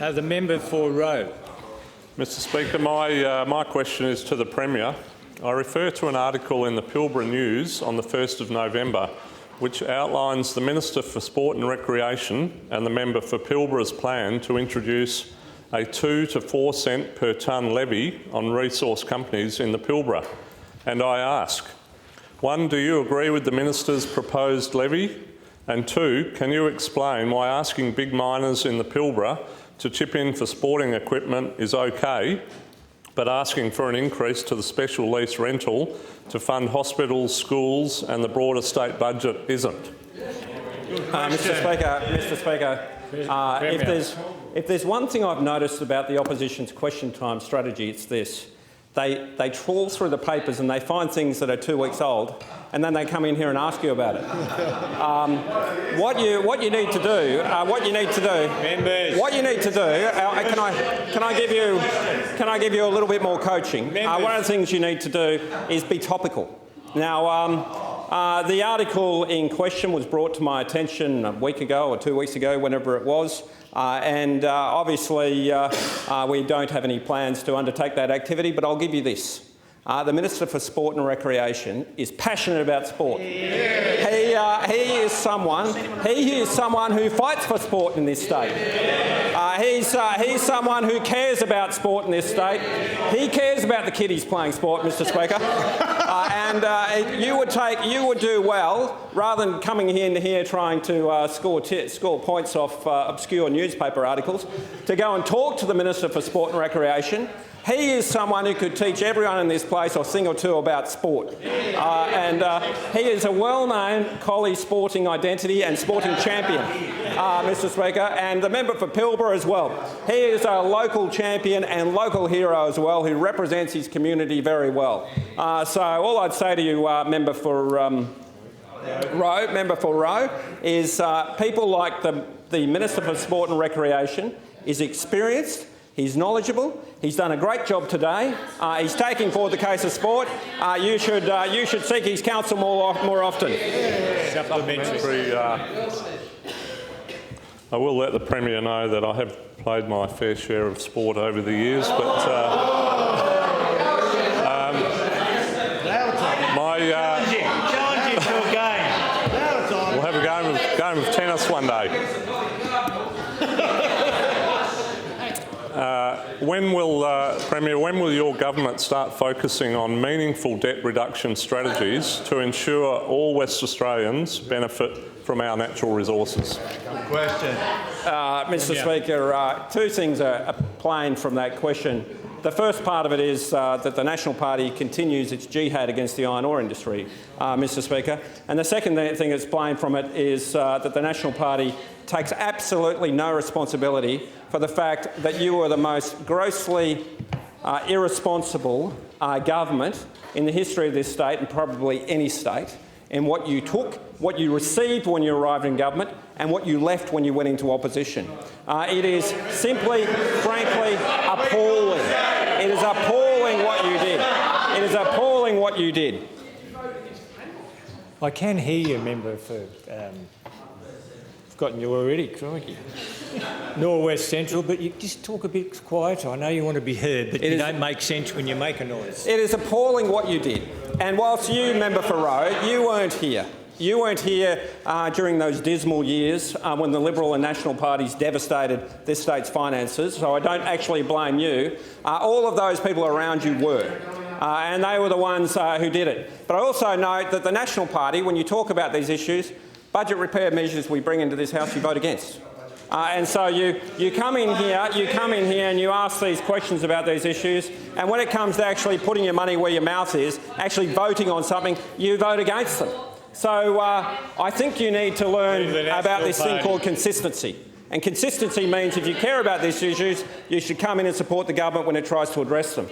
The member for Roe. Mr Speaker, my question is to the Premier. I refer to an article in the Pilbara News on the 1st of November which outlines the Minister for Sport and Recreation and the member for Pilbara's plan to introduce a 2 to 4 cent per tonne levy on resource companies in the Pilbara. And I ask, 1, do you agree with the Minister's proposed levy? And 2, can you explain why asking big miners in the Pilbara to chip in for sporting equipment is okay, but asking for an increase to the special lease rental to fund hospitals, schools and the broader state budget isn't? Mr Speaker, if there's one thing I've noticed about the opposition's question time strategy, it's this. They trawl through the papers and they find things that are 2 weeks old, and then they come in here and ask you about it. What you need to do. Can I give you a little bit more coaching? One of the things you need to do is be topical. Now, the article in question was brought to my attention a week ago or 2 weeks ago, whenever it was, and obviously we don't have any plans to undertake that activity, but I'll give you this. The Minister for Sport and Recreation is passionate about sport. He is someone who fights for sport in this state. He's someone who cares about sport in this state. He cares about the kiddies playing sport, Mr Speaker. And you would do well, rather than coming in here trying to score points off obscure newspaper articles, to go and talk to the Minister for Sport and Recreation. He is someone who could teach everyone in this place a thing or two about sport. He is a well-known collie sporting identity and sporting champion, Mr Speaker, and the member for Pilbara as well. He is a local champion and local hero as well, who represents his community very well. So all I'd say to you, member for Roe, is people like the Minister for Sport and Recreation is experienced. He's knowledgeable. He's done a great job today. He's taking forward the case of sport. You should seek his counsel more often. Supplementary. I will let the Premier know that I have played my fair share of sport over the years, but we'll have a game of tennis one day. Premier, when will your government start focusing on meaningful debt reduction strategies to ensure all West Australians benefit from our natural resources? Good question. Mr Speaker, 2 things are plain from that question. The first part of it is that the National Party continues its jihad against the iron ore industry, Mr Speaker. And the second thing that's plain from it is that the National Party takes absolutely no responsibility for the fact that you were the most grossly irresponsible government in the history of this state, and probably any state, in what you took, what you received when you arrived in government, and what you left when you went into opposition. It is simply, frankly, appalling. It is appalling what you did. It is appalling what you did. I can hear you, member for... Forgotten you already, crikey. Norwest Central, but you just talk a bit quieter. I know you want to be heard, but you don't make sense when you make a noise. It is appalling what you did. And whilst you, member for Roe, you weren't here. You weren't here during those dismal years when the Liberal and National parties devastated this state's finances, so I don't actually blame you. All of those people around you were. And they were the ones who did it. But I also note that the National Party, when you talk about these issues, budget repair measures we bring into this House, you vote against. And so you come in here and you ask these questions about these issues, and when it comes to actually putting your money where your mouth is, actually voting on something, you vote against them. So I think you need to learn about this thing called consistency. And consistency means if you care about these issues, you should come in and support the government when it tries to address them.